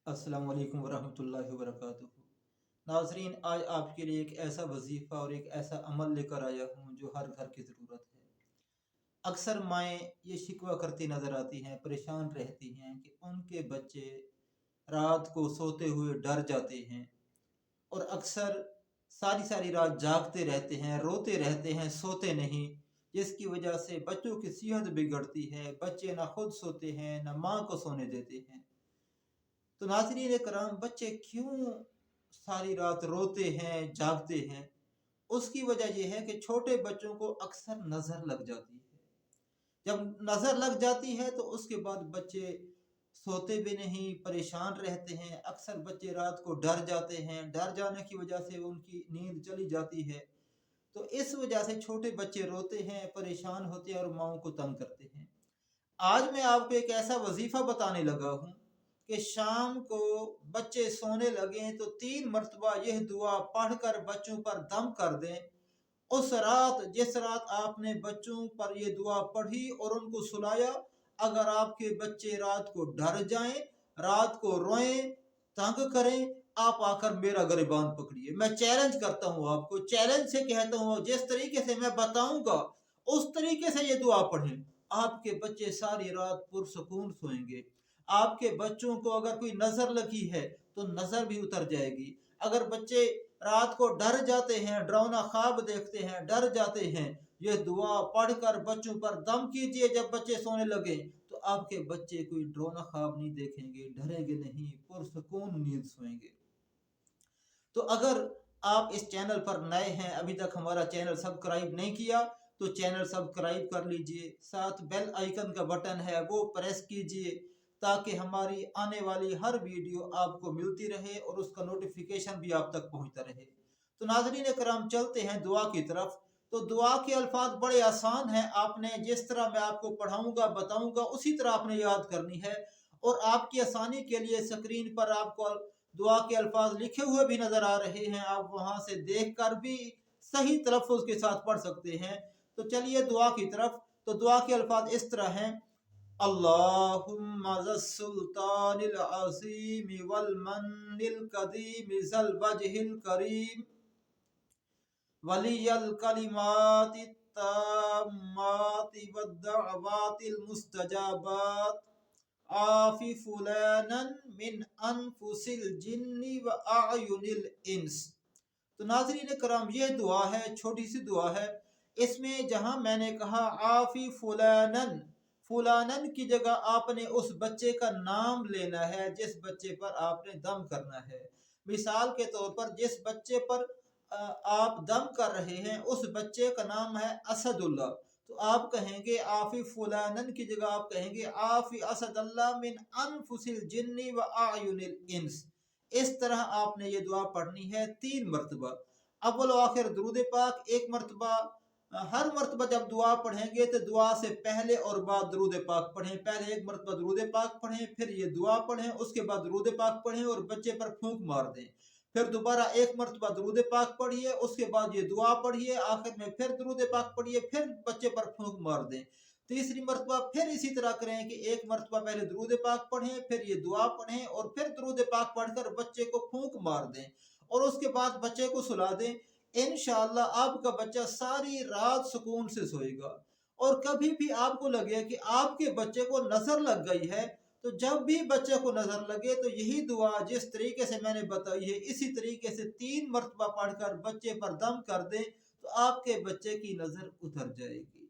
अस्सलाम वालेकुम वरहमतुल्लाहि वबरकातुहू। नाजरीन, आज आपके लिए एक ऐसा वजीफ़ा और एक ऐसा अमल लेकर आया हूँ जो हर घर की ज़रूरत है। अक्सर माएँ ये शिकवा करती नज़र आती हैं, परेशान रहती हैं कि उनके बच्चे रात को सोते हुए डर जाते हैं और अक्सर सारी सारी रात जागते रहते हैं, रोते रहते हैं, सोते नहीं, जिसकी वजह से बच्चों की सेहत बिगड़ती है। बच्चे ना खुद सोते हैं, ना माँ को सोने देते हैं। तो नाज़रीन कराम, बच्चे क्यों सारी रात रोते हैं, जागते हैं? उसकी वजह यह है कि छोटे बच्चों को अक्सर नज़र लग जाती है। जब नज़र लग जाती है तो उसके बाद बच्चे सोते भी नहीं, परेशान रहते हैं। अक्सर बच्चे रात को डर जाते हैं, डर जाने की वजह से उनकी नींद चली जाती है। तो इस वजह से छोटे बच्चे रोते हैं, परेशान होते हैं और माँओं को तंग करते हैं। आज मैं आपको एक ऐसा वजीफा बताने लगा हूँ कि शाम को बच्चे सोने लगे तो 3 मरतबा यह दुआ पढ़कर बच्चों पर दम कर दें। उस रात, जिस रात आपने बच्चों पर यह दुआ पढ़ी और उनको सुलाया, अगर आपके बच्चे रात को डर जाएं, रात को रोएं, तंग करें, आप आकर मेरा गिरबान पकड़िए। मैं चैलेंज करता हूँ, आपको चैलेंज से कहता हूँ, जिस तरीके से मैं बताऊंगा उस तरीके से ये दुआ पढ़ें। आपके बच्चे सारी रात पुरसकून सोएंगे। आपके बच्चों को अगर कोई नजर लगी है तो नजर भी उतर जाएगी। अगर बच्चे रात को डर जाते हैं, डरावना ख्वाब देखते हैं, डर जाते हैं, ये दुआ पढ़कर बच्चों पर दम कीजिए। जब बच्चे सोने लगे तो आपके बच्चे कोई डरावना ख्वाब नहीं देखेंगे, डरेंगे नहीं, पुरसकून नींद सोएंगे। तो अगर आप इस चैनल पर नए हैं, अभी तक हमारा चैनल सब्सक्राइब नहीं किया, तो चैनल सब्सक्राइब कर लीजिए। साथ बेल आइकन का बटन है वो प्रेस कीजिए ताकि हमारी आने वाली हर वीडियो आपको मिलती रहे और उसका नोटिफिकेशन भी आप तक पहुंचता रहे। तो नाज़रीन करम, चलते हैं दुआ की तरफ। तो दुआ के अल्फाज बड़े आसान हैं। आपने जिस तरह मैं आपको पढ़ाऊंगा, बताऊंगा, उसी तरह आपने याद करनी है। और आपकी आसानी के लिए स्क्रीन पर आपको दुआ के अल्फाज लिखे हुए भी नजर आ रहे हैं, आप वहां से देख कर भी सही तलफ़ुज़ के साथ पढ़ सकते हैं। तो चलिए दुआ की तरफ। तो दुआ के अल्फाज इस तरह हैं: अल्लाहुम्मा ज़स्सुल्तानिल अज़ीम वल मन्निल कदीम ज़ल वजहिल करीम वलियल कलिमातित ताम्माति वद्दअवातिल मुस्तजाबात आफी फुलानन मिन अनफुसिल जिन्नी व आयुनिल इंस। तो नाज़रीन कराम, ये दुआ है, छोटी सी दुआ है। इसमें जहां मैंने कहा आफी फुलानन, फुलानन की जगह आपने उस बच्चे का नाम लेना है जिस बच्चे पर आपने दम करना है। मिसाल के तौर पर जिस बच्चे पर आप दम कर रहे हैं उस बच्चे का नाम है असदुल्ला, तो आप कहेंगे आफी फुलानन की जगह आप कहेंगे आफी असदल्ला मिन अनफुसिल जिन्नी व आयुनिल इंस। इस तरह आपने ये दुआ पढ़नी है 3 मरतबा। अव्वल व आखिर दुरूद पाक 1 मरतबा। हर मरतबा जब दुआ पढ़ेंगे तो दुआ से पहले और बाद दुरूद पाक पढ़ें। पहले 1 मरतबा दुरूद पाक पढ़ें, फिर ये दुआ पढ़ें, उसके बाद दुरूद पाक पढ़ें और बच्चे पर फूंक मार दें। फिर दोबारा 1 मरतबा दुरूद पाक पढ़िए, उसके बाद ये दुआ पढ़िए, आखिर में फिर दुरूद पाक पढ़िए, फिर बच्चे पर फूंक मार दें। तीसरी मरतबा फिर इसी तरह करें कि 1 मरतबा पहले दुरूद पाक पढ़ें, फिर ये दुआ पढ़ें और फिर दुरूद पाक पढ़कर बच्चे को फूंक मार दें और उसके बाद बच्चे को सुला दें। इंशाअल्लाह आपका बच्चा सारी रात सुकून से सोएगा। और कभी भी आपको लगे कि आपके बच्चे को नजर लग गई है, तो जब भी बच्चे को नजर लगे तो यही दुआ जिस तरीके से मैंने बताई है, इसी तरीके से 3 मरतबा पढ़कर बच्चे पर दम कर दें, तो आपके बच्चे की नजर उतर जाएगी।